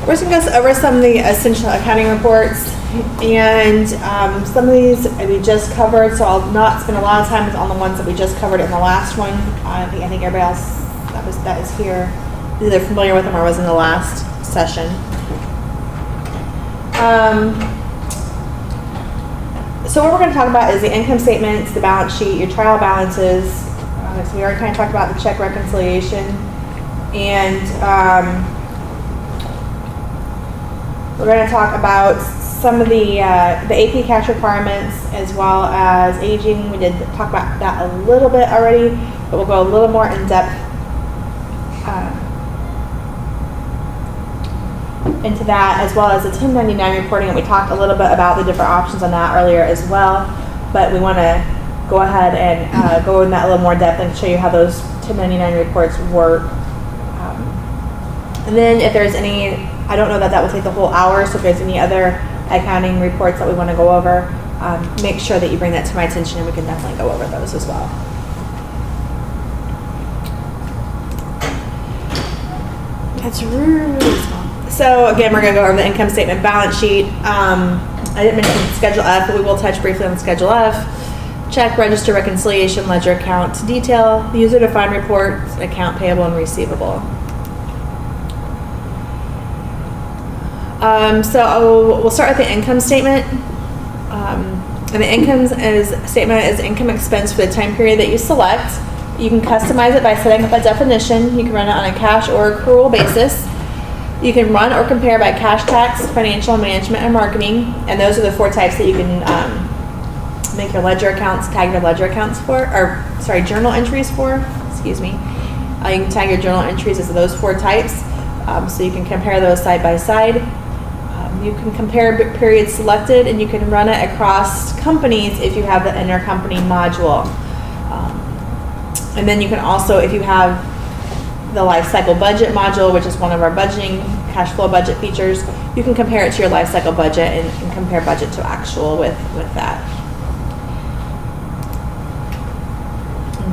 We're just going to go over some of the essential accounting reports, and some of these we just covered, so I'll not spend a lot of time on the ones that we just covered in the last one. I think everybody else that is here either familiar with them or was in the last session. So what we're going to talk about is the income statements, the balance sheet, your trial balances. So we already kind of talked about the check reconciliation, and we're going to talk about some of the AP cash requirements as well as aging. We did talk about that a little bit already, but we'll go a little more in depth into that, as well as the 1099 reporting. And we talked a little bit about the different options on that earlier as well, but we want to go ahead and go in that a little more depth and show you how those 1099 reports work. And then if there's any, I don't know that will take the whole hour, so if there's any other accounting reports that we want to go over, make sure that you bring that to my attention, and we can definitely go over those as well. That's really small. So again, we're going to go over the income statement, balance sheet. I didn't mention Schedule F, but we will touch briefly on Schedule F. Check, register, reconciliation, ledger account, detail, user-defined reports, account payable and receivable. So we'll start with the income statement. And the income statement is income expense for the time period that you select. You can customize it by setting up a definition. You can run it on a cash or accrual basis. You can run or compare by cash tax, financial management, and marketing. And those are the 4 types that you can make your ledger accounts, tag your ledger accounts for, or sorry, journal entries for, excuse me. You can tag your journal entries as those 4 types. So you can compare those side by side. You can compare periods selected, and you can run it across companies if you have the intercompany module. And then you can also, if you have the life cycle budget module, which is one of our budgeting cash flow budget features, you can compare it to your life cycle budget and compare budget to actual with that.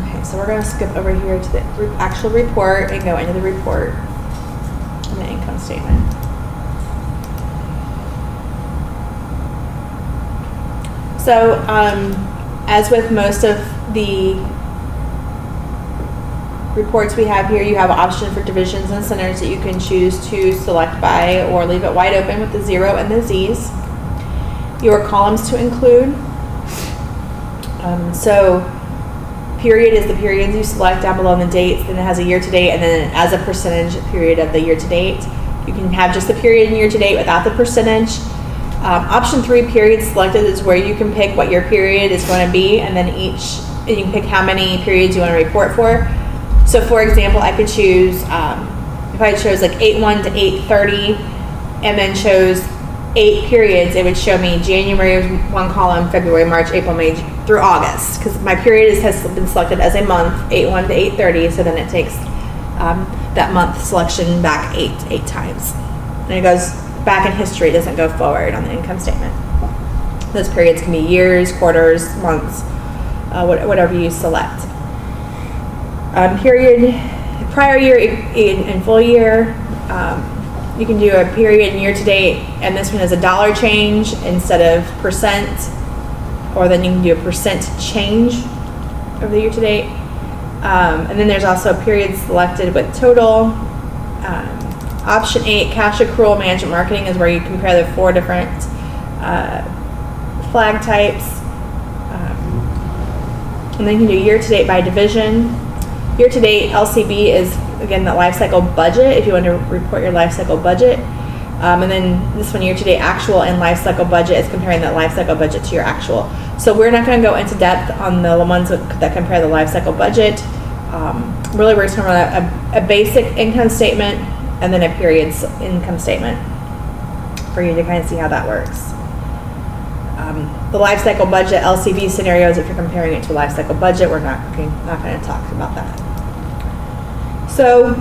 Okay, so we're going to skip over here to the actual report and go into the report and the income statement. So, as with most of the reports we have here, you have an option for divisions and centers that you can choose to select by or leave it wide open with the 0 and the Z's. Your columns to include. So, period is the periods you select down below in the dates, then it has a year-to-date, and then as a percentage period of the year-to-date. You can have just the period and year-to-date without the percentage. Option 3, period selected, is where you can pick what your period is going to be, and then you can pick how many periods you want to report for. So for example, I could choose, if I chose like 8/1 to 8/30 and then chose 8 periods, it would show me January 1 column, February, March, April, May through August, because my period has been selected as a month, 8/1 to 8/30, so then it takes that month selection back eight times. And it goes back in history, it doesn't go forward on the income statement. Those periods can be years, quarters, months, whatever you select. Period, prior year and full year. You can do a period and year to date, and this one is a dollar change instead of percent, or then you can do a percent change over the year to date. And then there's also periods selected with total. Option 8, cash accrual management marketing, is where you compare the 4 different flag types. And then you can do year-to-date by division. Year-to-date LCB is, again, the life cycle budget, if you want to report your life cycle budget. And then this one, year-to-date actual and life cycle budget, is comparing that life cycle budget to your actual. So we're not going to go into depth on the ones that compare the life cycle budget. Really, we're just going to run a basic income statement and then a period income statement for you to kind of see how that works. The life cycle budget LCB scenarios, if you're comparing it to a life cycle budget, we're not going to talk about that. So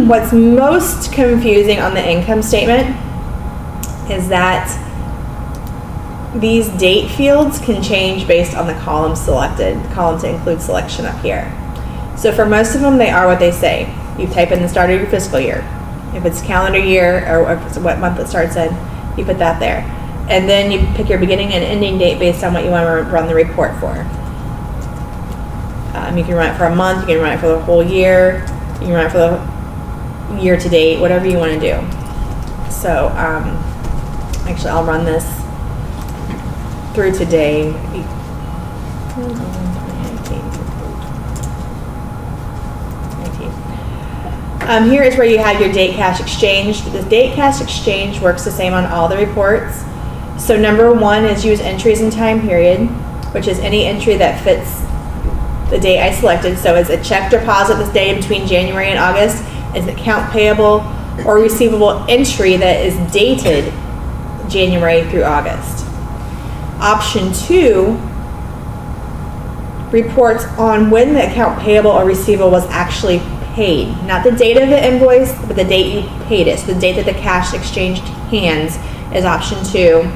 what's most confusing on the income statement is that these date fields can change based on the column selected, column to include selection up here. So for most of them, they are what they say. You type in the start of your fiscal year. If it's calendar year or if it's what month it starts in, you put that there. And then you pick your beginning and ending date based on what you want to run the report for. You can run it for a month, you can run it for the whole year, you can run it for the year to date, whatever you want to do. So actually I'll run this through today. Here is where you have your date cash exchange. The date cash exchange works the same on all the reports. So number one is use entries in time period, which is any entry that fits the date I selected. So is a check deposit this day between January and August, is an account payable or receivable entry that is dated January through August. Option two reports on when the account payable or receivable was actually paid. Not the date of the invoice, but the date you paid it. So the date that the cash exchanged hands is option two.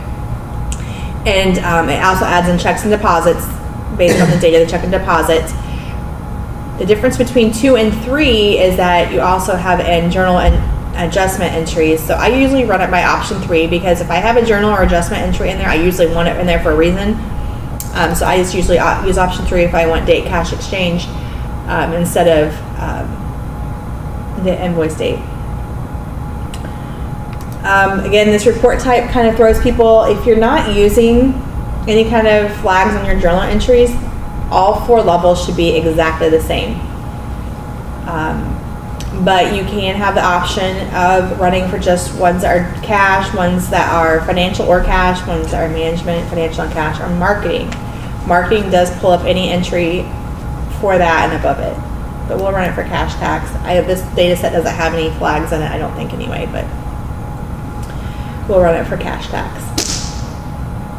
And it also adds in checks and deposits based on the date of the check and deposit. The difference between 2 and 3 is that you also have in journal and adjustment entries. So I usually run it by option 3 because if I have a journal or adjustment entry in there, I usually want it in there for a reason. So I just usually use option 3 if I want date cash exchange instead of the invoice date. Again, this report type kind of throws people, if you're not using any kind of flags on your journal entries, all 4 levels should be exactly the same. But you can have the option of running for just ones that are cash, ones that are financial or cash, ones that are management, financial and cash, or marketing. Marketing does pull up any entry for that and above it. But we'll run it for cash tax. This data set doesn't have any flags in it, I don't think anyway, but we'll run it for cash tax.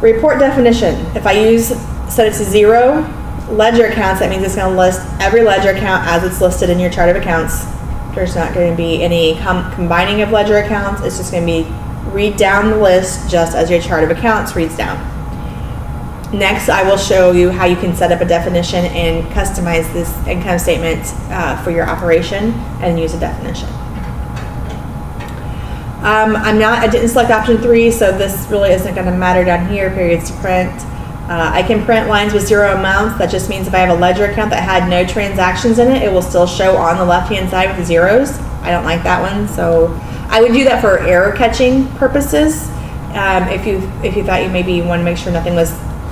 Report definition. If I set it to 0 ledger accounts, that means it's going to list every ledger account as it's listed in your chart of accounts. There's not going to be any combining of ledger accounts. It's just going to be read down the list just as your chart of accounts reads down. Next, I will show you how you can set up a definition and customize this income statement for your operation and use a definition. I didn't select option 3, so this really isn't going to matter down here, periods to print. I can print lines with 0 amounts. That just means if I have a ledger account that had no transactions in it, it will still show on the left-hand side with zeros. I don't like that one, so I would do that for error catching purposes. If you thought you maybe want to make sure nothing was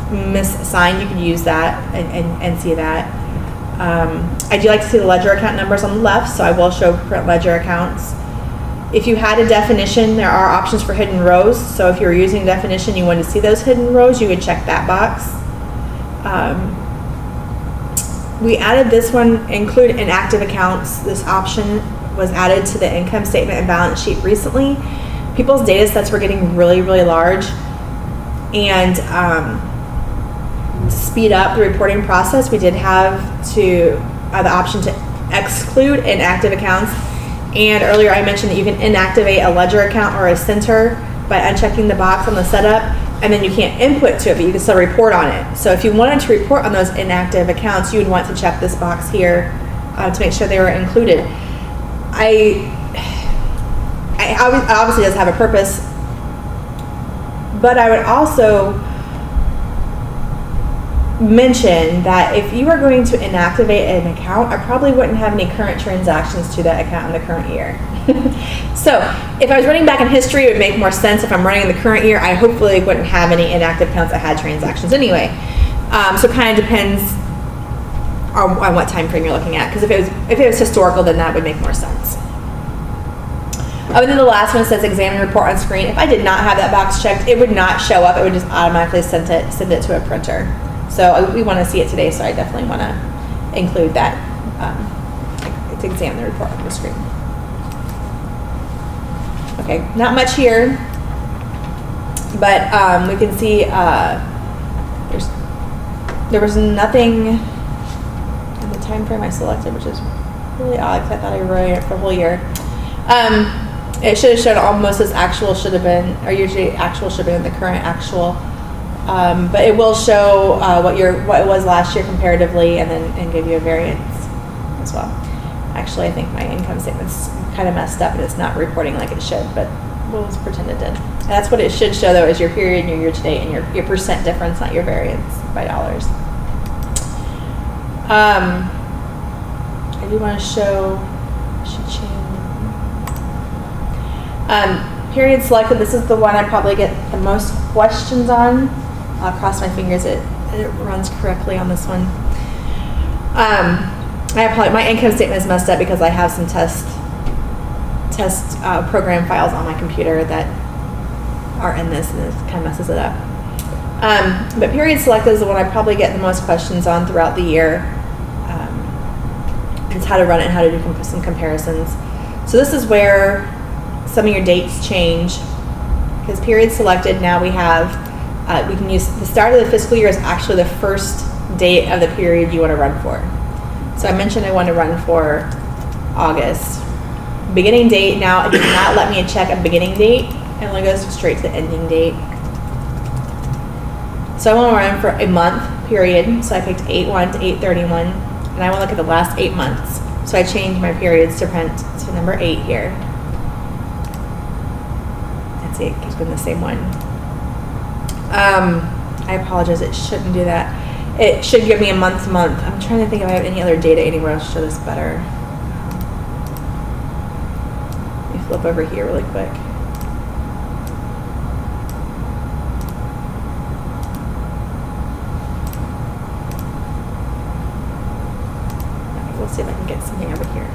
misassigned, you could use that and see that. I do like to see the ledger account numbers on the left, so I will show print ledger accounts. If you had a definition, there are options for hidden rows. So if you were using a definition, you wanted to see those hidden rows, you would check that box. We added this one, include inactive accounts. This option was added to the income statement and balance sheet recently. People's data sets were getting really, really large. And to speed up the reporting process, we did have the option to exclude inactive accounts. And earlier I mentioned that you can inactivate a ledger account or a center by unchecking the box on the setup, and then you can't input to it, but you can still report on it. So if you wanted to report on those inactive accounts, you would want to check this box here to make sure they were included. It obviously does have a purpose, but I would also mention that if you are going to inactivate an account, I probably wouldn't have any current transactions to that account in the current year. So if I was running back in history, it would make more sense. If I'm running in the current year, I hopefully wouldn't have any inactive accounts that had transactions anyway. So it kind of depends on what time frame you're looking at, because if it was historical, then that would make more sense. Oh, and then the last one says examine report on screen. If I did not have that box checked, it would not show up. It would just automatically send it to a printer. So we want to see it today, so I definitely want to include that to examine the report on the screen. Okay, not much here, but we can see there was nothing in the time frame I selected, which is really odd because I thought I wrote it for the whole year. It should have shown almost as actual should have been, or usually actual should have been the current actual. But it will show what it was last year comparatively, and give you a variance as well. Actually, I think my income statement's kind of messed up and it's not reporting like it should, but we'll just pretend it did. And that's what it should show though, is your period and your year-to-date and your percent difference, not your variance by dollars. I do want to show, should change. Period selected, this is the one I probably get the most questions on. I'll cross my fingers it runs correctly on this one. My income statement is messed up because I have some test program files on my computer that are in this, and it kind of messes it up. But period selected is the one I probably get the most questions on throughout the year. It's how to run it and how to do some comparisons. So this is where some of your dates change, because period selected, now we have, we can use the start of the fiscal year is actually the first date of the period you want to run for. So I mentioned I want to run for August. Beginning date, now it does not let me check a beginning date. It only goes straight to the ending date. So I want to run for a month period. So I picked 8/1 to 8/31, and I want to look at the last 8 months. So I changed my periods to print to number 8 here. Let's see, it keeps being the same one. I apologize, it shouldn't do that. It should give me a month to month. I'm trying to think if I have any other data anywhere else to show this better. Let me flip over here really quick. Okay, we'll see if I can get something over here.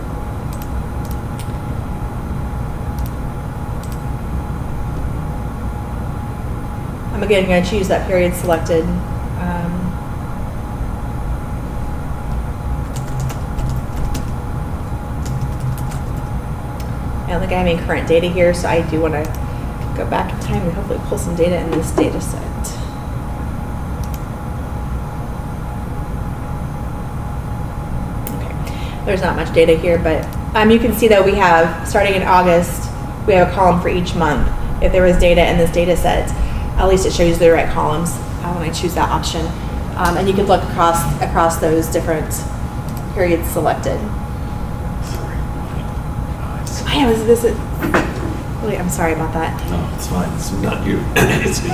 I'm again going to choose that period selected. I don't think I have any current data here, so I do want to go back in time and hopefully pull some data in this data set. Okay, there's not much data here, but you can see that we have, starting in August, we have a column for each month. If there was data in this data set, at least it shows you the right columns when I choose that option. And you can look across those different periods selected. Really, I'm sorry about that. No, it's fine. It's not you. It's me.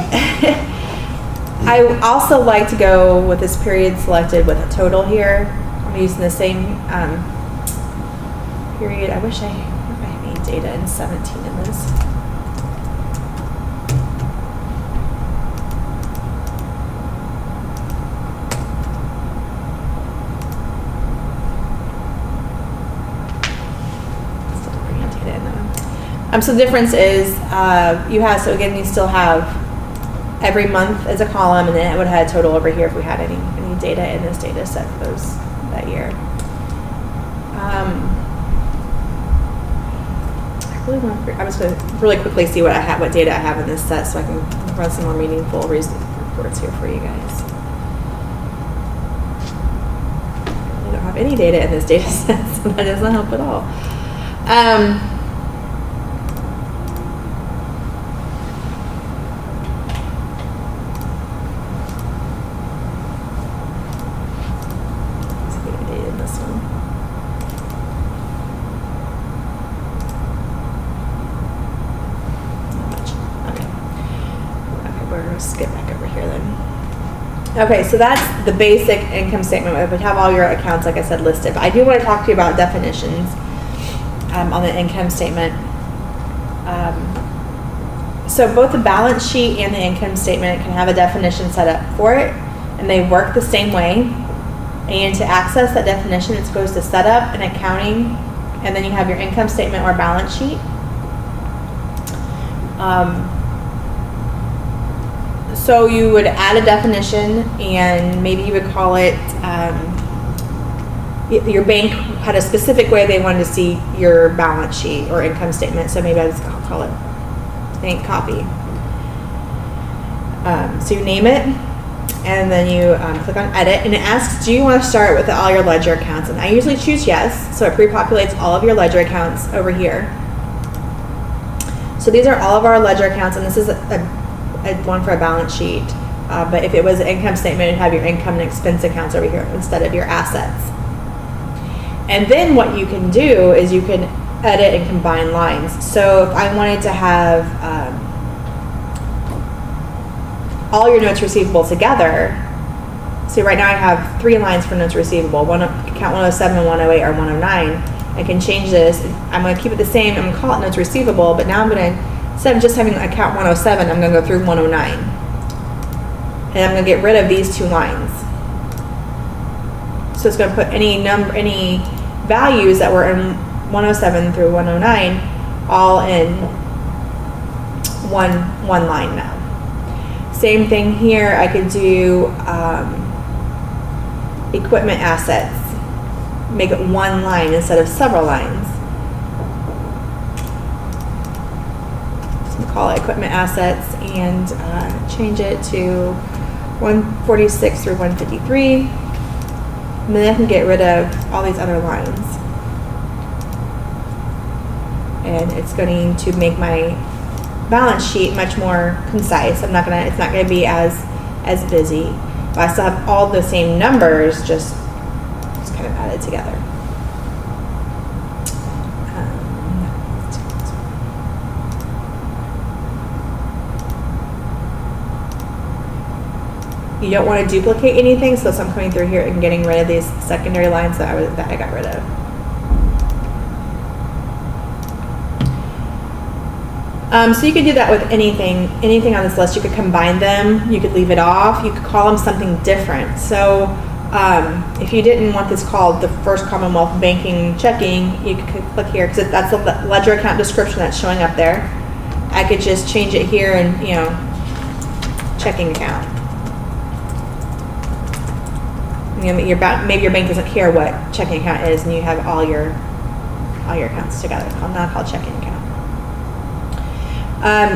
I also like to go with this period selected with a total here. I'm using the same period. I wish I had any data in 17 in this. So the difference is so again, you still have every month as a column, and then it would have a total over here if we had any data in this data set for that year. I'm just going to really quickly see what data I have in this set, so I can run some more meaningful reports here for you guys. I don't have any data in this data set, so that doesn't help at all. Okay, so that's the basic income statement. We have all your accounts, like I said, listed. But I do want to talk to you about definitions on the income statement. So both the balance sheet and the income statement can have a definition set up for it, and they work the same way. And to access that definition, it goes to setup and accounting, and then you have your income statement or balance sheet. So you would add a definition, and maybe you would call it, your bank had a specific way they wanted to see your balance sheet or income statement, so maybe I'll call it bank copy. So you name it, and then you click on edit, and it asks, do you want to start with all your ledger accounts? And I usually choose yes, so it pre-populates all of your ledger accounts over here. So these are all of our ledger accounts, and this is one for a balance sheet, but if it was an income statement, it'd have your income and expense accounts over here instead of your assets. And then what you can do is you can edit and combine lines. So if I wanted to have all your notes receivable together, see right now I have 3 lines for notes receivable, account 107, 108, or 109. I can change this. I'm going to keep it the same. I'm going to call it notes receivable, but now I'm going to, instead of just having account 107, I'm going to go through 109. And I'm going to get rid of these 2 lines. So it's going to put any values that were in 107 through 109 all in one line now. Same thing here. I could do equipment assets. Make it 1 line instead of several lines. So we'll call it equipment assets and change it to 146 through 153. And then I can get rid of all these other lines. And it's going to make my balance sheet much more concise. It's not gonna be as busy. But I still have all the same numbers, just kind of added together. You don't want to duplicate anything, so I'm coming through here and getting rid of these secondary lines that I got rid of. So you could do that with anything on this list. You could combine them, you could leave it off, you could call them something different. So if you didn't want this called the First Commonwealth Banking Checking, you could click here because that's the ledger account description that's showing up there. I could just change it here and, you know, checking account. You know, maybe your bank doesn't care what checking account is, and you have all your accounts together. I'm not called checking account.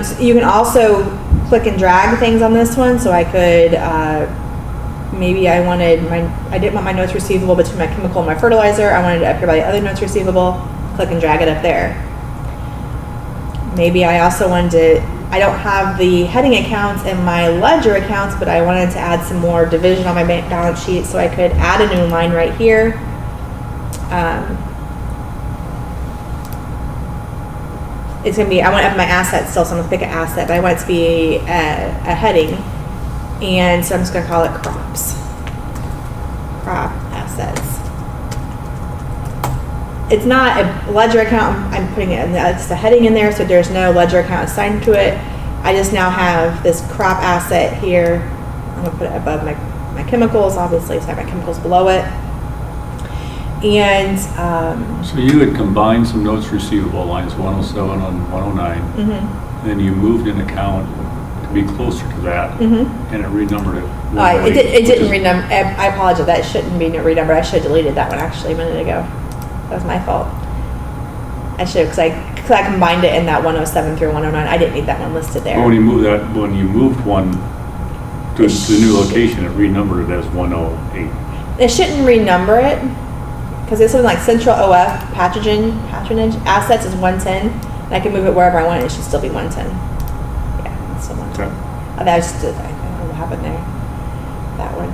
So you can also click and drag things on this one. So I could maybe I didn't want my notes receivable between my chemical and my fertilizer. I wanted it up here by the other notes receivable. Click and drag it up there. Maybe I also wanted to. I don't have the heading accounts in my ledger accounts, but I wanted to add some more division on my bank balance sheet, so I could add a new line right here. It's going to be, I want to have my assets still, so I'm going to pick an asset, but I want it to be a heading, and so I'm just going to call it crops. Crop assets. It's not a ledger account, I'm putting it in, it's a heading in there, so there's no ledger account assigned to it. I just now have this crop asset here. I'm going to put it above my chemicals, obviously, so I have my chemicals below it. And so you had combined some notes receivable lines 107 and 109, and then you moved an account to be closer to that, and it renumbered it. It didn't renumber. I apologize. That shouldn't be renumbered. I should have deleted that one actually a minute ago. That was my fault. I should, because I combined it in that 107 through 109. I didn't need that one listed there. Well, when you moved one to the new location, it renumbered it as 108. It shouldn't renumber it, because it's something like Central OF patronage assets is 110, and I can move it wherever I want. It should still be 110. Yeah, that's the one. Okay. Oh, that was just, I don't know what happened there. That one.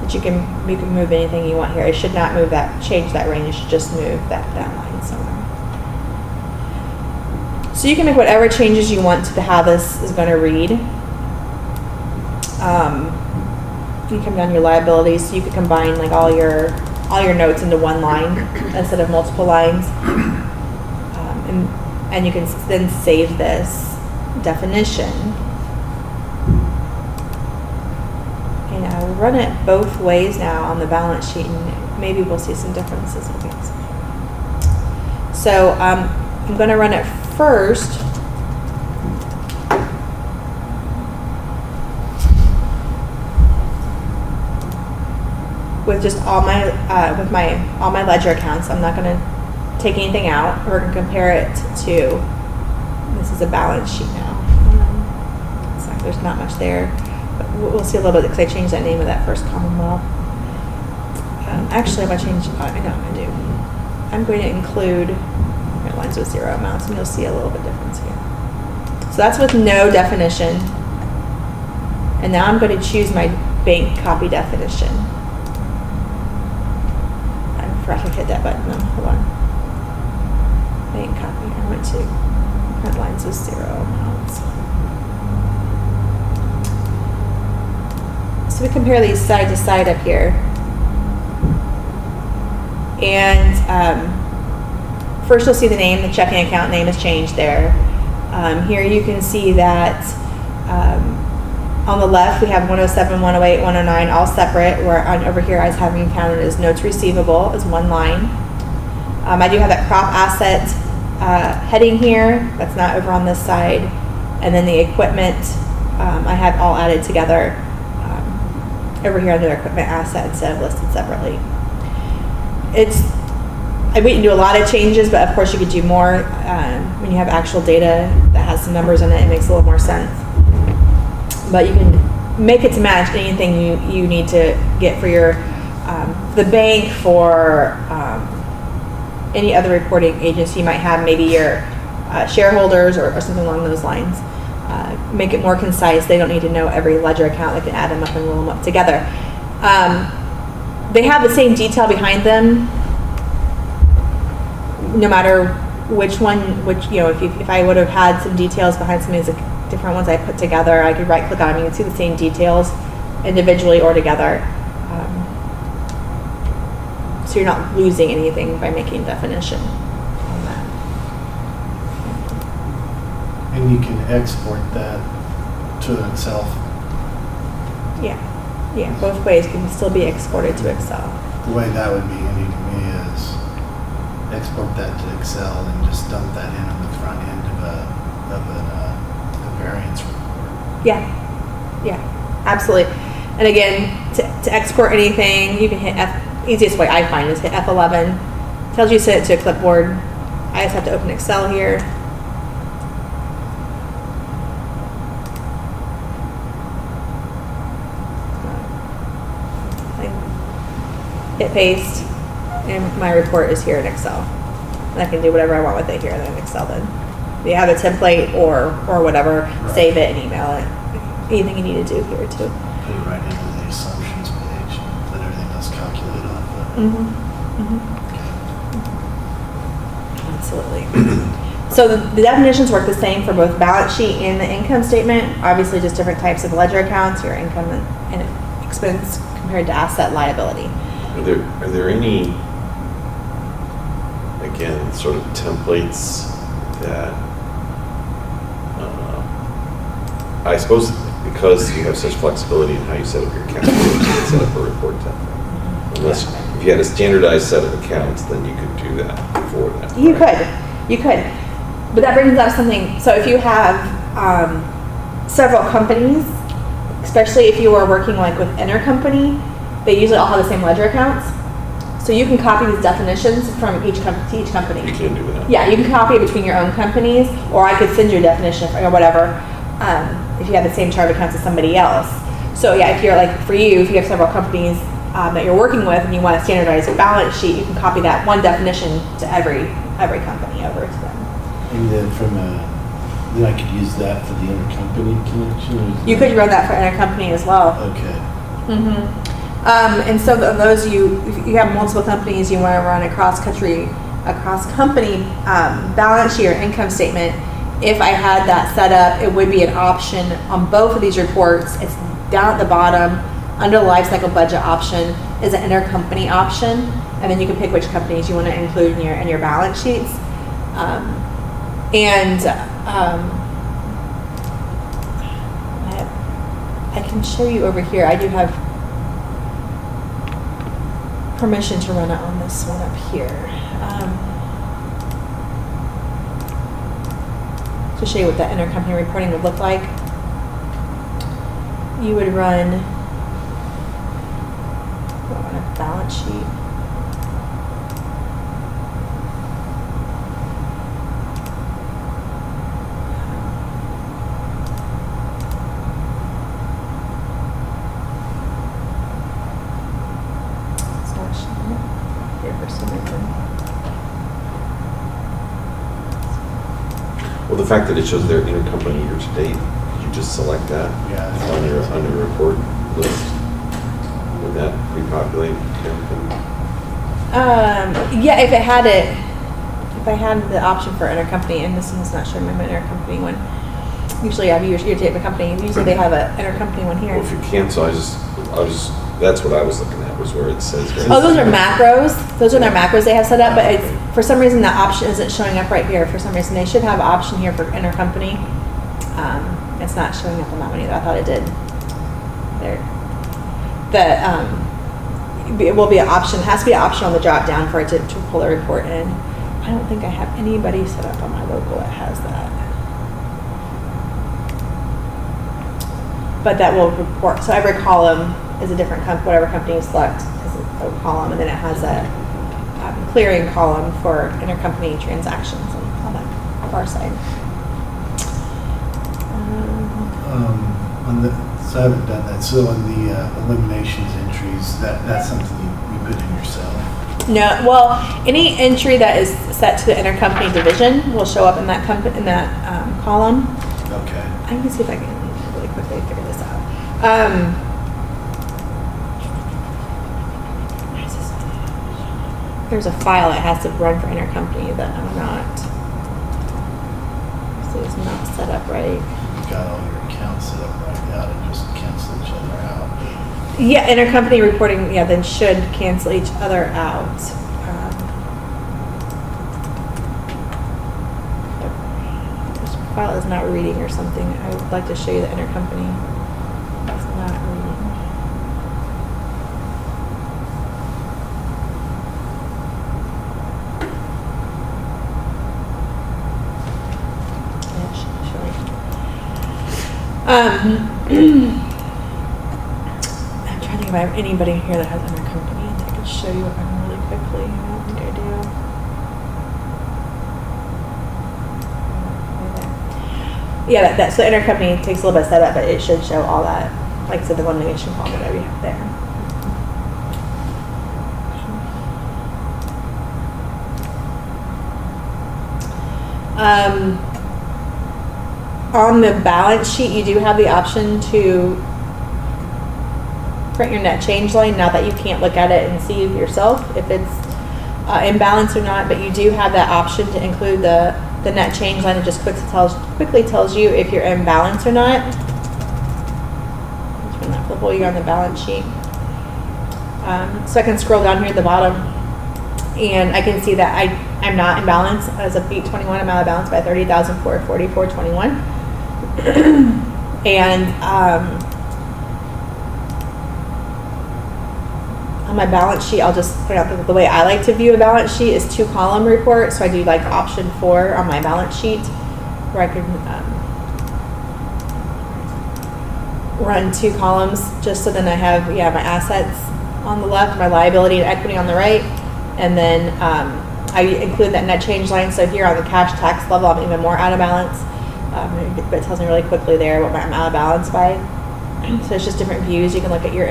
But you can move anything you want here. It should not move that, change that range. It should just move that line somewhere. So you can make whatever changes you want to how this is going to read. You come down to your liabilities, so you could combine like all your notes into one line instead of multiple lines, and you can then save this definition. And I will run it both ways now on the balance sheet, and maybe we'll see some differences in things. So I'm going to run it first. With just all my ledger accounts. I'm not going to take anything out. We're going to compare it to, this is a balance sheet now. It's like there's not much there, but we'll see a little bit because I changed that name of that First Commonwealth. Actually, I'm going to change, I know I'm going to do. I'm going to include lines with 0 amounts, and you'll see a little bit difference here. So that's with no definition. And now I'm going to choose my bank copy definition. forgot to hit that button though. Hold on. I didn't copy. I went to print lines of 0 amounts. So we compare these side to side up here. And first you'll see the name, the checking account name has changed there. Here you can see that on the left we have 107, 108, 109 all separate, where over here I was having counted as notes receivable as one line. I do have that crop asset heading here, that's not over on this side. And then the equipment I have all added together over here under equipment asset instead of listed separately. We can do a lot of changes, but of course you could do more when you have actual data that has some numbers in it. It makes a little more sense. But you can make it to match anything you need to get for your the bank, for any other reporting agency you might have, maybe your shareholders or something along those lines. Make it more concise. They don't need to know every ledger account. They can add them up and roll them up together. They have the same detail behind them, no matter which one, if I would have had some details behind some of the different ones I put together, I could right click on them. You can see the same details individually or together. So you're not losing anything by making definition on that. And you can export that to Excel. Yeah, both ways can still be exported to Excel. The way that would be handy to me is export that to Excel and just dump that in on the front end of a variance report. Yeah, absolutely. And again, to export anything, you can hit easiest way I find is hit F11. Tells you to set it to a clipboard. I just have to open Excel here. Hit paste, and my report is here in Excel. And I can do whatever I want with it here in Excel then. You have a template or whatever, right. Save it and email it. Anything you need to do here too. Put it right into the assumptions page, let everything else calculate off of it. Absolutely. So the definitions work the same for both balance sheet and the income statement. Obviously just different types of ledger accounts, your income and expense compared to asset liability. Are there any, again, sort of templates that, I suppose because you have such flexibility in how you set up your accounts, you can set up a report template. Unless if you had a standardized set of accounts, then you could do that before that. You could. But that brings up something. So if you have several companies, especially if you are working like with intercompany, they usually all have the same ledger accounts. So you can copy these definitions from each company. You can do that. Yeah, you can copy it between your own companies, or I could send you a definition or whatever if you have the same chart of accounts as somebody else. So yeah, if you're like, for you, if you have several companies that you're working with and you want to standardize your balance sheet, you can copy that one definition to every company over to them. And then then I could use that for the intercompany connection? You could run that for intercompany as well. Okay. And so those if you have multiple companies, you want to run a cross-company balance sheet or income statement. If I had that set up, it would be an option on both of these reports. It's down at the bottom under the life cycle budget option is an intercompany option, and then you can pick which companies you want to include in your balance sheets. I can show you over here. I do have permission to run it on this one up here. To show you what that intercompany reporting would look like. You would run a balance sheet. It's not showing it here for some reason. Well, the fact that it shows their intercompany year to date, could you just select that on your report list? Would that repopulate everything? Yeah, if I had the option for intercompany, and this one's not showing my intercompany one. Usually I have your statement company. Usually they have an intercompany one here. Well, if you cancel, that's what I was looking at, was where it says. Oh, those are macros. Those are their macros they have set up, but it's, for some reason that option isn't showing up right here. For some reason they should have an option here for intercompany. It's not showing up on that one either. I thought it did. There. It will be an option. It has to be an option on the drop down for it to pull the report in. I don't think I have anybody set up on my local that has that. But that will report. So every column is a different whatever company you select is a column, and then it has a clearing column for intercompany transactions on that far side. So I haven't done that. So on the eliminations entries, that's something you put in yourself. No, well, any entry that is set to the intercompany division will show up in that column. Okay. I'm gonna see if I can really quickly figure this out. There's a file that has to run for intercompany that I'm not. So it's not set up right. You've got all your accounts set up right now to just cancel each other out. Yeah, intercompany reporting, yeah, then should cancel each other out. This file is not reading or something. I would like to show you the intercompany. It's not reading. Yeah, it should be showing. I'm trying to think if I have anybody here that has intercompany that I could show you it really quickly. I don't think I do. Yeah, so intercompany takes a little bit of setup, but it should show all that. Like I said, the elimination column that we have there. On the balance sheet, you do have the option to print your net change line. Now that you can't look at it and see yourself if it's in balance or not, but you do have that option to include the net change line. It just quickly tells you if you're in balance or not. Turn that flip while you're on the balance sheet. So I can scroll down here at the bottom, and I can see that I'm not in balance as of 8/21. I'm out of balance by $30,444.21. And on my balance sheet, I'll just point out that the way I like to view a balance sheet is 2-column report. So I do like option 4 on my balance sheet, where I can run 2 columns, just so then I have my assets on the left, my liability and equity on the right, and then I include that net change line. So here on the cash tax level, I'm even more out of balance. But it tells me really quickly there what I'm out of balance by. So it's just different views you can look at your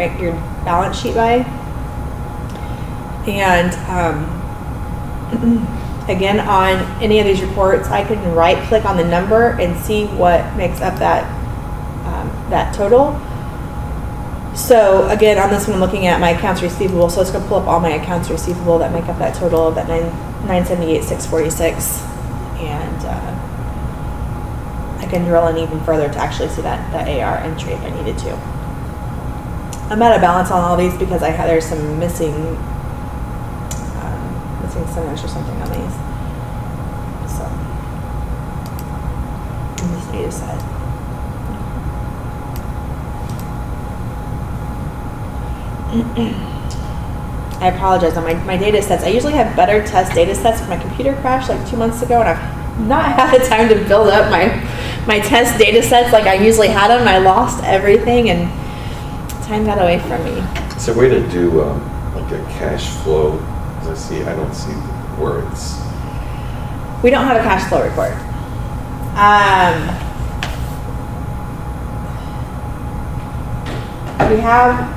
balance sheet by. And again, on any of these reports, I can right click on the number and see what makes up that total. So again, on this one, I'm looking at my accounts receivable. So it's going to pull up all my accounts receivable that make up that total of that $978,646, and I can drill in even further to actually see that AR entry if I needed to. I'm out of balance on all these because there's some missing centers or something on these. So in this data set. I apologize on my data sets. I usually have better test data sets. My computer crashed like 2 months ago, and I've not had the time to build up my test data sets like I usually had them. I lost everything, and time got away from me. Is there a way to do like a cash flow? Because I don't see where it's. We don't have a cash flow report. We have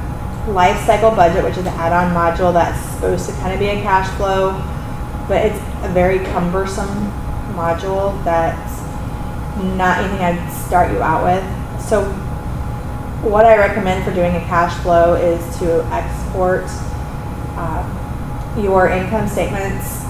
life cycle budget, which is an add-on module that's supposed to kind of be a cash flow, but it's a very cumbersome module that's not anything I'd start you out with. So what I recommend for doing a cash flow is to export your income statements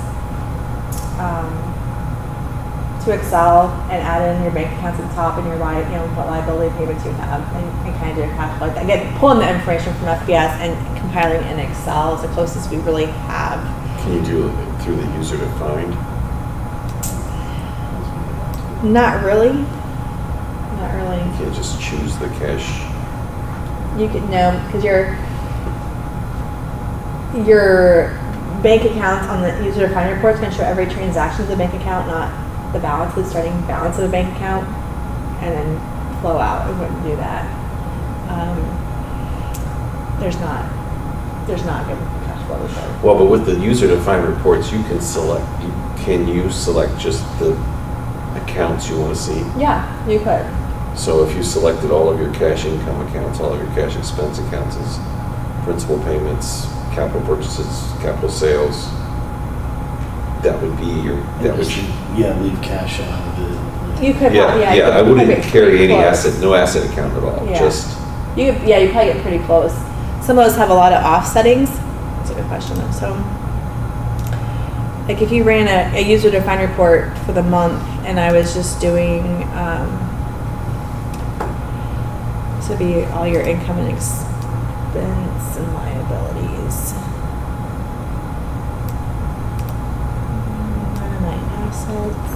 to Excel and add in your bank accounts at the top and your what liability payments you have, and kind of do a calc like that. Again, pulling the information from FBS and compiling it in Excel is the closest we really have. Can you do it through the user defined? Not really. Not really. You can't just choose the cash. You could because your bank accounts on the user defined report is going to show every transaction of the bank account, not the balance, the starting balance of the bank account, and then flow out. We wouldn't do that. There's not a good cash flow report. Well, but with the user defined reports, you can select. Can you select just the accounts you want to see? Yeah, you could. So if you selected all of your cash income accounts, all of your cash expense accounts as principal payments, capital purchases, capital sales, that would be your, leave cash out of it. You could. I wouldn't carry any no asset account at all. Yeah. Just. You probably get pretty close. Some of those have a lot of offsettings. That's a good question though. So, like if you ran a user defined report for the month, and I was just doing, this would be all your income and expense and liabilities. My assets.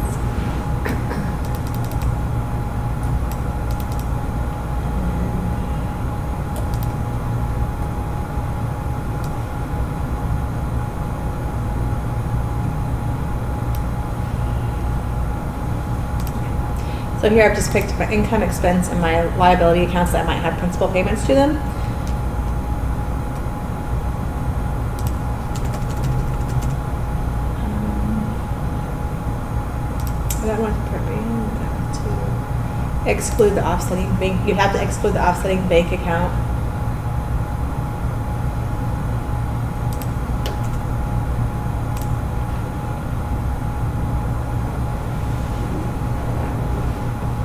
So here I've just picked my income, expense, and my liability accounts that might have principal payments to them. That one to exclude the offsetting bank. You have to exclude the offsetting bank account.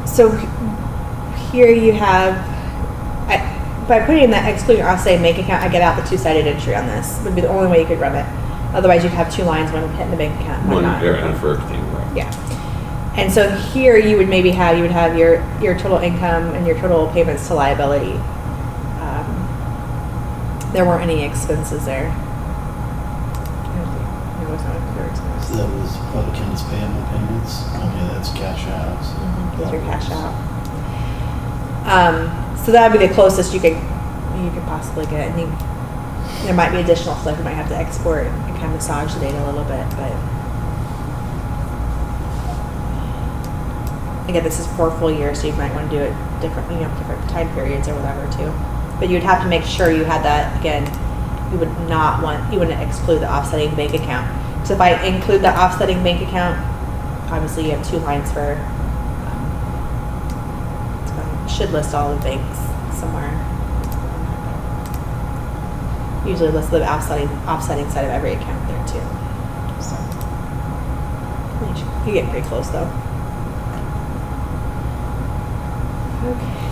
So here you have, by putting in that exclude offsetting bank account, I get out the two-sided entry on this. Would be the only way you could run it. Otherwise, you'd have two lines, one hitting the bank account, one not. And for everything, right? Yeah. And so here you would have your total income and your total payments to liability. There weren't any expenses there. There was no clear expense. So that was public accounts payable payments. Okay, that's cash outs. Those are cash out. So that would be the closest you could possibly get. And there might be additional stuff you might have to export and kind of massage the data a little bit, but again, this is for a full year, so you might want to do it differently, different time periods or whatever too. But you'd have to make sure you had that. Again, you wouldn't exclude the offsetting bank account. So if I include the offsetting bank account, obviously you have two lines for. Should list all the banks somewhere. Usually list the offsetting side of every account there too. So you get pretty close though. Okay.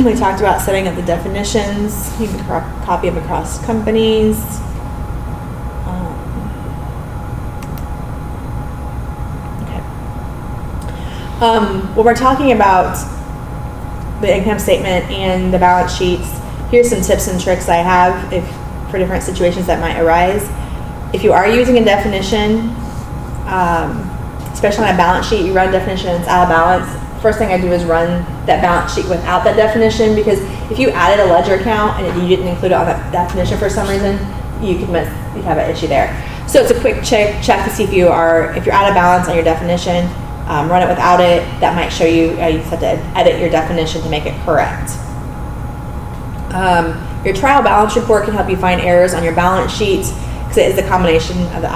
We talked about setting up the definitions. You can copy them across companies. When we're talking about the income statement and the balance sheets, here's some tips and tricks I have for different situations that might arise. If you are using a definition, especially on a balance sheet, you run a definition and it's out of balance. First thing I do is run that balance sheet without that definition, because if you added a ledger account and you didn't include it on that definition for some reason, you'd have an issue there. So it's a quick check to see if you're out of balance on your definition. Run it without it. That might show you you just have to edit your definition to make it correct. Your trial balance report can help you find errors on your balance sheet, because it is a combination of the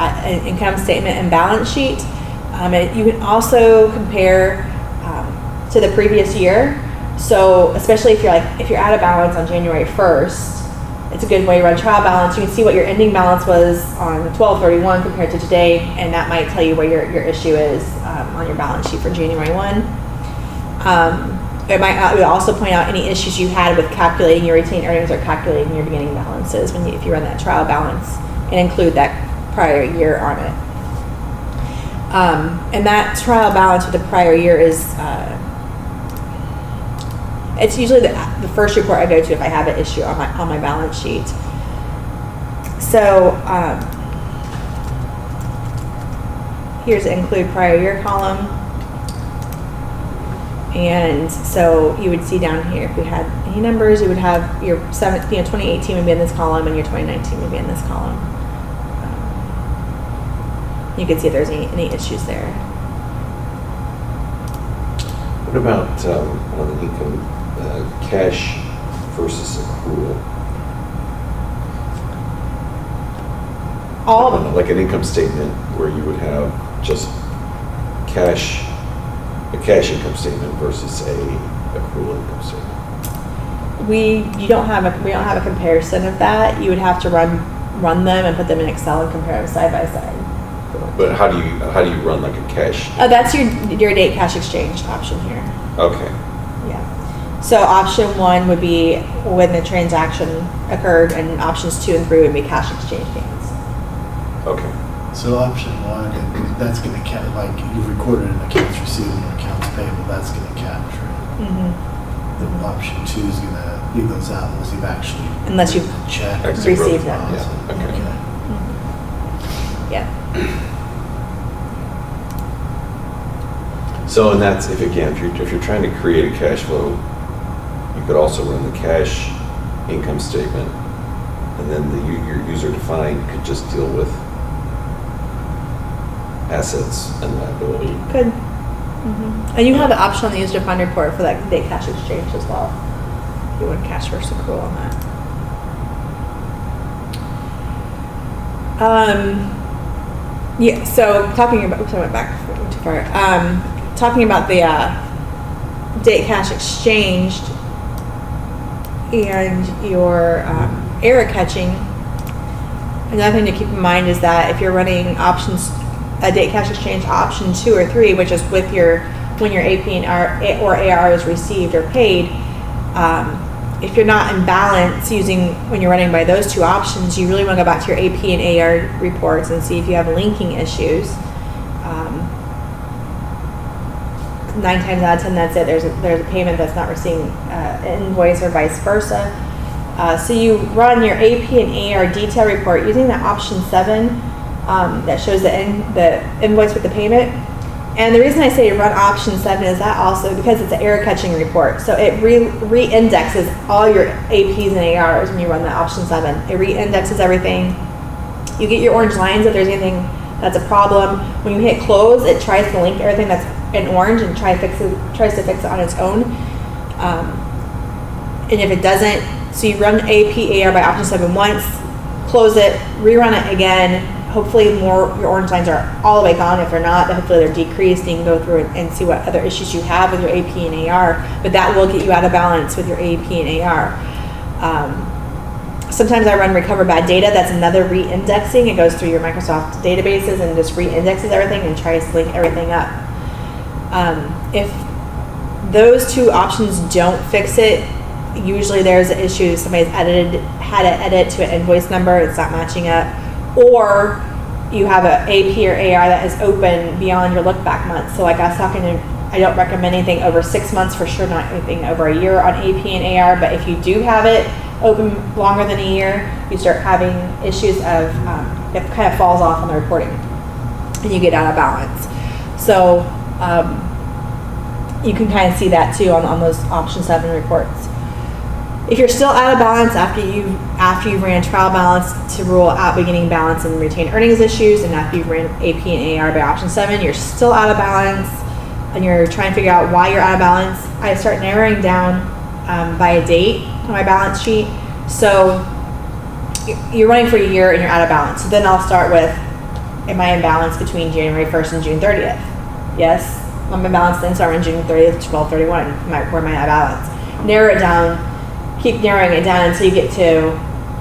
income statement and balance sheet. You can also compare to the previous year. So especially if you're out of balance on January 1st, it's a good way to run trial balance. You can see what your ending balance was on 12/31 compared to today, and that might tell you where your issue is on your balance sheet for January 1. it would also point out any issues you had with calculating your retained earnings or calculating your beginning balances if you run that trial balance, and include that prior year on it. And that trial balance for the prior year is, it's usually the first report I go to if I have an issue on my balance sheet. So here's the include prior year column. And so you would see down here, if we had any numbers, you would have your 2018 would be in this column, and your 2019 would be in this column. You can see if there's any issues there. What about on the income, cash versus accrual? Like an income statement where you would have just cash, a cash income statement versus a accrual income statement. We don't have a comparison of that. You would have to run them and put them in Excel and compare them side by side. But how do you run like a cash? Oh, that's your date cash exchange option here. Okay. Yeah. So option 1 would be when the transaction occurred, and options 2 and 3 would be cash exchange payments. Okay. So option 1, that's going to count, like you've recorded in accounts receivable and accounts payable, that's going to capture it. Mm-hmm. The option 2 is going to leave those out unless you've actually received them. Yeah. Okay. Mm-hmm. Yeah. So, and that's if you're trying to create a cash flow, you could also run the cash income statement, and then your user defined could just deal with assets and liability. Good. Mm-hmm. And you have the option on the user defined report for that date cash exchange as well. You want cash versus accrual on that. Yeah. So talking about, oops, I went back too far. Talking about the date cash exchanged and your error catching. Another thing to keep in mind is that if you're running options, a date cash exchange option 2 or 3, which is with when your AP and or AR is received or paid, if you're not in balance when you're running by those 2 options, you really want to go back to your AP and AR reports and see if you have linking issues. 9 times out of 10, that's it. There's a payment that's not receiving an invoice or vice versa. So you run your AP and AR detail report using the option 7 that shows the invoice with the payment. And the reason I say run option 7 is that also because it's an error catching report. So it re-indexes all your APs and ARs when you run that option 7. It re-indexes everything. You get your orange lines if there's anything that's a problem. When you hit close, it tries to link everything that's in orange and tries to fix it on its own. And if it doesn't, so you run AP AR by option 7 once, close it, rerun it again. Hopefully your orange lines are all the way gone. If they're not, then hopefully they're decreased, and you can go through and see what other issues you have with your AP and AR, but that will get you out of balance with your AP and AR. Sometimes I run recover bad data. That's another re-indexing. It goes through your Microsoft databases and just re-indexes everything and tries to link everything up. If those 2 options don't fix it, usually there's an issue. Somebody's had an edit to an invoice number, it's not matching up, or you have an AP or AR that is open beyond your look back month. So like I was talking to, I don't recommend anything over 6 months, for sure not anything over a year on AP and AR, but if you do have it open longer than a year, you start having issues of, it kind of falls off on the reporting and you get out of balance. So you can kind of see that too on those option 7 reports. If you're still out of balance after you've ran trial balance to rule out beginning balance and retained earnings issues, and after you've ran AP and AR by option 7, you're still out of balance and you're trying to figure out why you're out of balance, I start narrowing down by a date on my balance sheet. So you're running for a year and you're out of balance. So then I'll start with, am I in balance between January 1st and June 30th? Yes, I'm in balance then, so I'm in June 30th to 12/31. Where am I out of balance? Narrow it down. Keep narrowing it down until you get to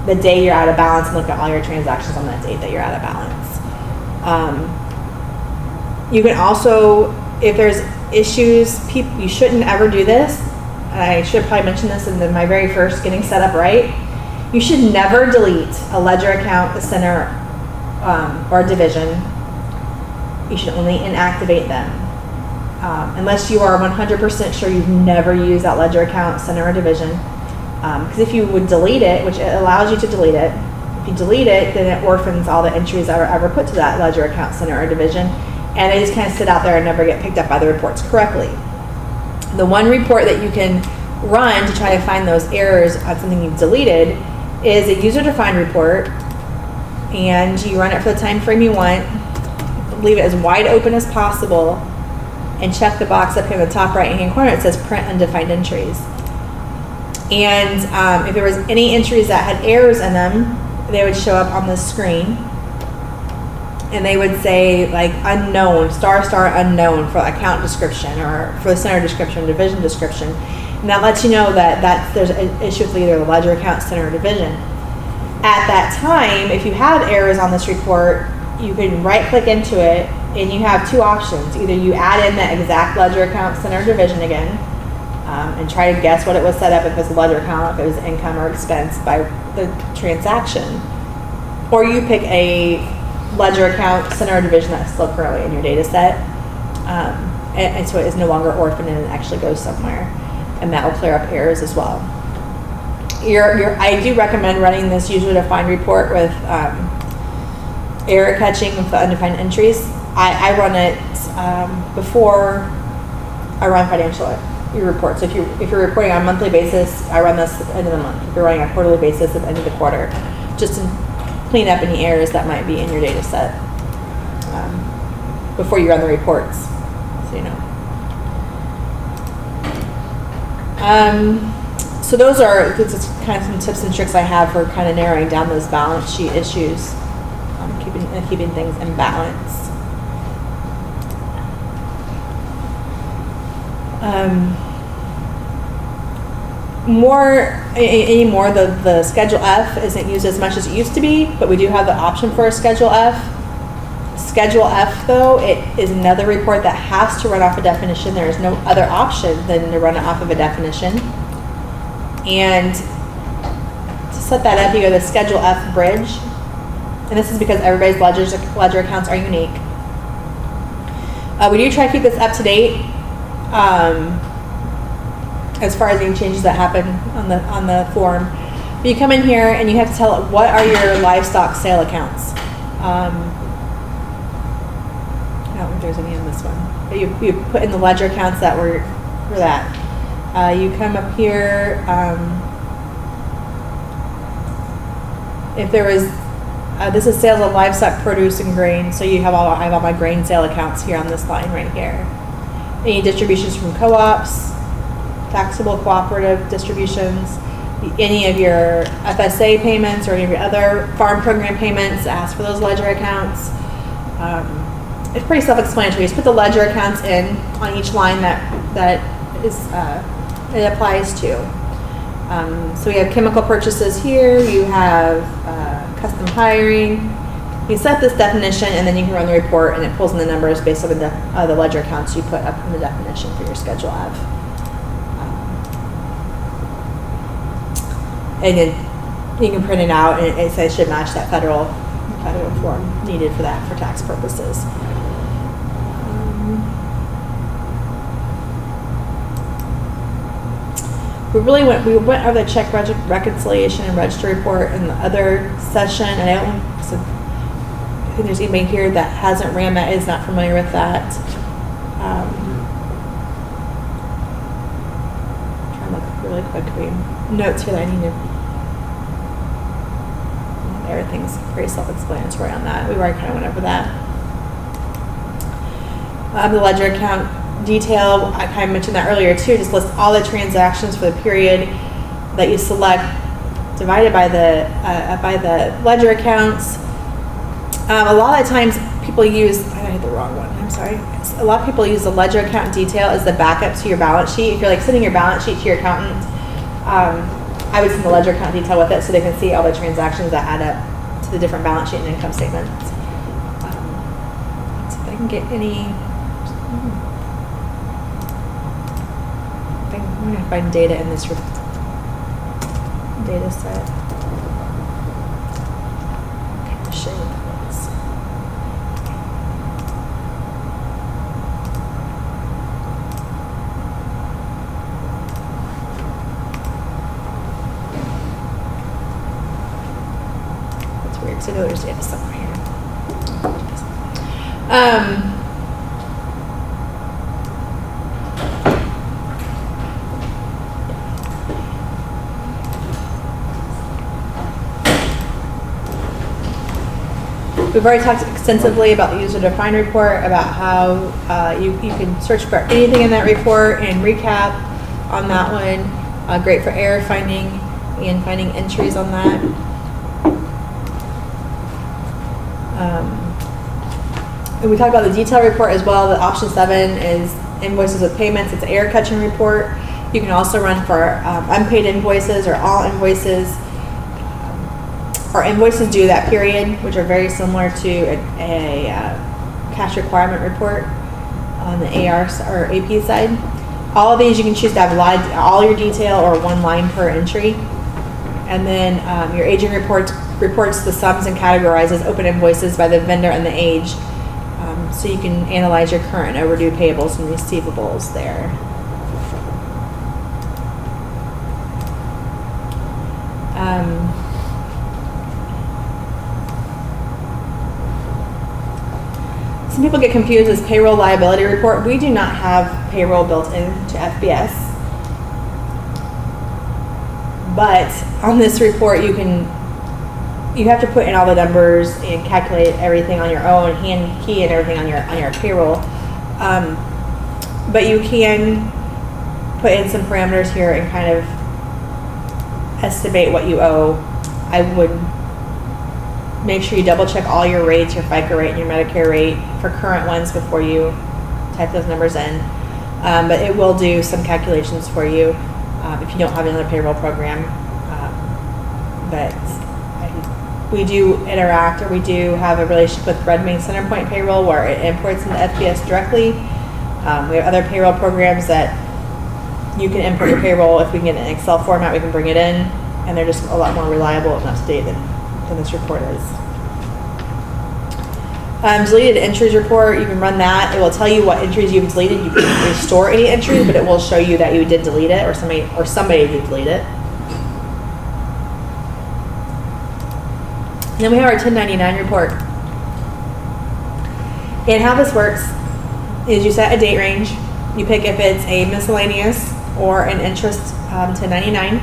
the day you're out of balance and look at all your transactions on that date that you're out of balance. You can also, if there's issues, you shouldn't ever do this, and I should have probably mentioned this in my very first getting set up right, you should never delete a ledger account, a center, or a division. You should only inactivate them. Unless you are 100% sure you've never used that ledger account, center, or division. Because if you would delete it, which it allows you to delete it, if you delete it, then it orphans all the entries that were ever put to that ledger account, center, or division, and they just kind of sit out there and never get picked up by the reports correctly. The one report that you can run to try to find those errors on something you've deleted is a user-defined report, and you run it for the time frame you want, leave it as wide open as possible, and check the box up here in the top right-hand corner. It says print undefined entries. And if there was any entries that had errors in them, they would show up on the screen, and they would say like unknown, star unknown for account description, or for the center description, division description. And that lets you know that there's an issue with either the ledger account, center, or division. At that time, if you have errors on this report, you can right click into it, and you have two options. Either you add in the exact ledger account, center, or division again, and try to guess what it was set up, if it was a ledger account, if it was income or expense by the transaction. Or you pick a ledger account, center, or division that's still currently in your data set. And so it is no longer orphaned and it actually goes somewhere. And that will clear up errors as well. I do recommend running this user-defined report with error catching with the undefined entries. I run it before I run financial reports. So if you're reporting on a monthly basis, I run this at the end of the month. If you're running on a quarterly basis, at the end of the quarter, just to clean up any errors that might be in your data set before you run the reports, so you know. So this is kind of some tips and tricks I have for kind of narrowing down those balance sheet issues, keeping things in balance. Anymore, the Schedule F isn't used as much as it used to be, but we do have the option for a Schedule F. Schedule F, though, it is another report that has to run off a definition. There is no other option than to run it off of a definition. And to set that up, you go to the Schedule F bridge. And this is because everybody's ledger accounts are unique. We do try to keep this up to date as far as any changes that happen on the form. But you come in here and you have to tell it what are your livestock sale accounts. I don't think there's any in this one. But you put in the ledger accounts that were for that. You come up here. If there was, this is sales of livestock, produce, and grain. So I have all my grain sale accounts here on this line right here. Any distributions from co-ops, taxable cooperative distributions, any of your FSA payments or any of your other farm program payments, ask for those ledger accounts. It's pretty self-explanatory. Just put the ledger accounts in on each line that is it applies to. So we have chemical purchases here. You have custom hiring. You set this definition, and then you can run the report, and it pulls in the numbers based on the ledger accounts you put up in the definition for your Schedule F. And then you can print it out, and it says it should match that federal form needed for that for tax purposes. We went over the check reconciliation and register report in the other session, and I think there's anybody here that hasn't ran that, is not familiar with that. Trying to look really quickly. Notes here that I need to. Everything's pretty self-explanatory on that. We already kind of went over that. The ledger account detail, I kind of mentioned that earlier too. Just list all the transactions for the period that you select, divided by the ledger accounts. A lot of times people use, I hit the wrong one, I'm sorry. A lot of people use the ledger account detail as the backup to your balance sheet. If you're like sending your balance sheet to your accountant, I would send the ledger account detail with it so they can see all the transactions that add up to the different balance sheet and income statements. So if I can get any, I'm gonna find data in this data set. Okay, show you this. That's weird, because I know there's data somewhere here. We've already talked extensively about the user-defined report, about how you can search for anything in that report and recap on that one. Great for error finding and finding entries on that. And we talked about the detail report as well. The option 7 is invoices with payments. It's an error catching report. You can also run for unpaid invoices or all invoices. Or invoices due that period, which are very similar to a cash requirement report on the AR or AP side. All of these you can choose to have all your detail or one line per entry. And then your aging reports the sums and categorizes open invoices by the vendor and the age. So you can analyze your current and overdue payables and receivables there. Some people get confused with payroll liability report. We do not have payroll built into FBS. But on this report, you have to put in all the numbers and calculate everything on your own, hand key and everything on your payroll. But you can put in some parameters here and kind of estimate what you owe. I would make sure you double check all your rates, your FICA rate and your Medicare rate for current ones before you type those numbers in. But it will do some calculations for you if you don't have another payroll program. But we do interact, or we do have a relationship with Redmain Centerpoint Payroll where it imports into FBS directly. We have other payroll programs that you can import your payroll. If we can get an Excel format, we can bring it in, and they're just a lot more reliable and up to date than this report is. Deleted entries report, you can run that. It will tell you what entries you've deleted. You can restore any entries, but it will show you that you did delete it, or somebody did delete it. And then we have our 1099 report. And how this works is you set a date range. You pick if it's a miscellaneous or an interest 1099.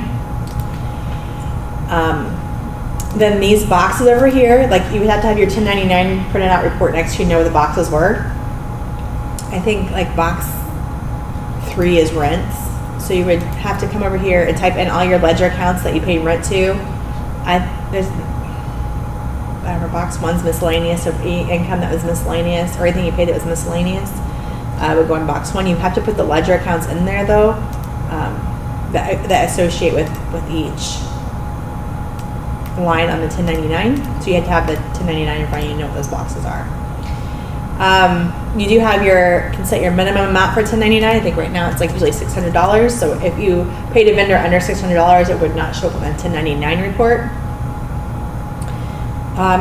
Then these boxes over here, like you would have to have your 1099 printed out report next to you know where the boxes were. I think like box 3 is rents. So you would have to come over here and type in all your ledger accounts that you pay rent to. Box 1's miscellaneous, so income that was miscellaneous, or anything you paid that was miscellaneous would go in box 1. You have to put the ledger accounts in there though, that associate with each line on the 1099. So you have to have the 1099 in front of you, know what those boxes are. You do have can set your minimum amount for 1099. I think right now it's like usually $600. So if you paid a vendor under $600, it would not show up on the 1099 report.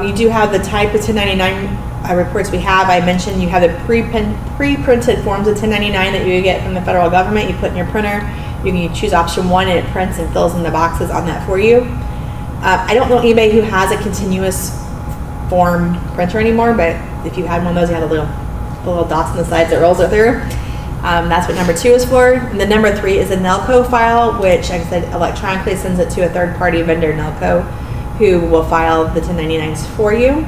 You do have the type of 1099 reports we have. I mentioned you have the pre-printed forms of 1099 that you get from the federal government. You put in your printer. You can choose option 1 and it prints and fills in the boxes on that for you. I don't know anybody who has a continuous form printer anymore, but if you had one of those, you had the little dots on the sides that rolls it through. That's what number 2 is for. And the number 3 is a Nelco file, which, like I said, electronically sends it to a third-party vendor, Nelco, who will file the 1099s for you.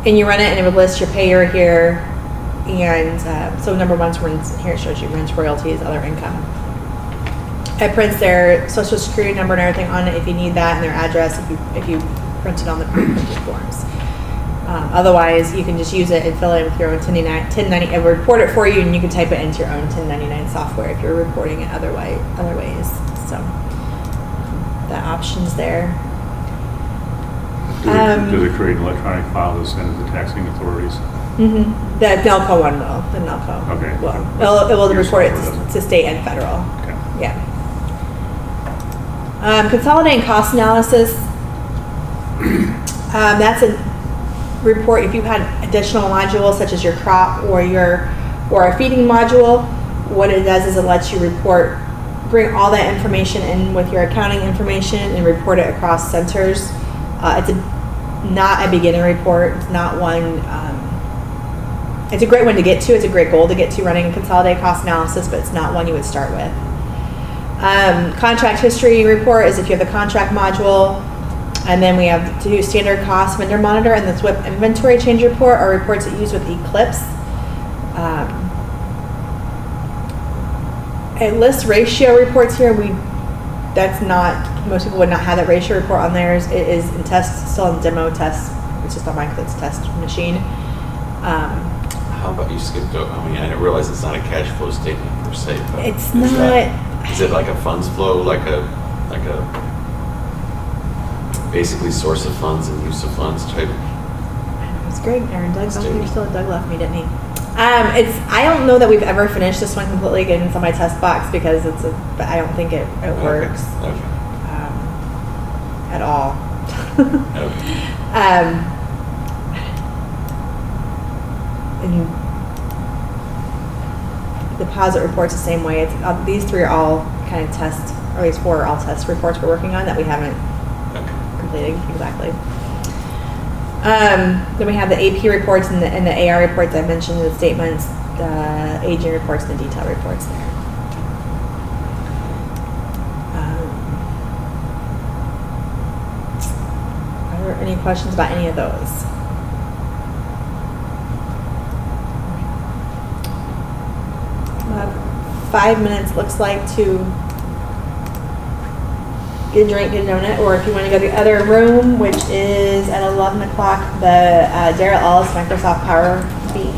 And you run it and it will list your payer here. And so number 1's rents, here it shows you rents, royalties, other income. It prints their social security number and everything on it if you need that, and their address if you print it on the pre-printed forms. Otherwise, you can just use it and fill it in with your own 1099, and report it for you, and you can type it into your own 1099 software if you're reporting it other ways. So the options there. Does it create an electronic file to send to the taxing authorities? The NELCO one will. The NELCO. Okay. It will Your report it software doesn't. to state and federal. Okay. Yeah. Consolidating cost analysis. That's a report if you had additional modules such as your crop or a feeding module. What it does is it lets you bring all that information in with your accounting information and report it across centers. It's not a beginning report. It's not one. It's a great one to get to. It's a great goal to get to running a consolidated cost analysis, but it's not one you would start with. Contract history report is if you have the contract module, and then we have to do standard cost vendor monitor and the SWIP inventory change report are reports that you use with Eclipse. It lists ratio reports here. Most people would not have that ratio report on theirs. It is in test, still in demo test. It's just on my test machine. How about you skipped over? I mean, I didn't realize it's not a cash flow statement per se. But It's not. Is it like a funds flow, like a basically source of funds and use of funds type? It's great, Aaron. Doug left me, didn't he? I don't know that we've ever finished this one completely. Again, it's on my test box because but I don't think it works at all. And deposit reports the same way. These three are all kind of test, or these four are all test reports we're working on that we haven't completed exactly. Then we have the AP reports and the AR reports I mentioned, the statements, the aging reports, and the detail reports there. Are there any questions about any of those? We'll have 5 minutes, looks like, to get a drink, get a donut, or if you want to go to the other room, which is at 11 o'clock, the Darrell Ellis Microsoft Power B.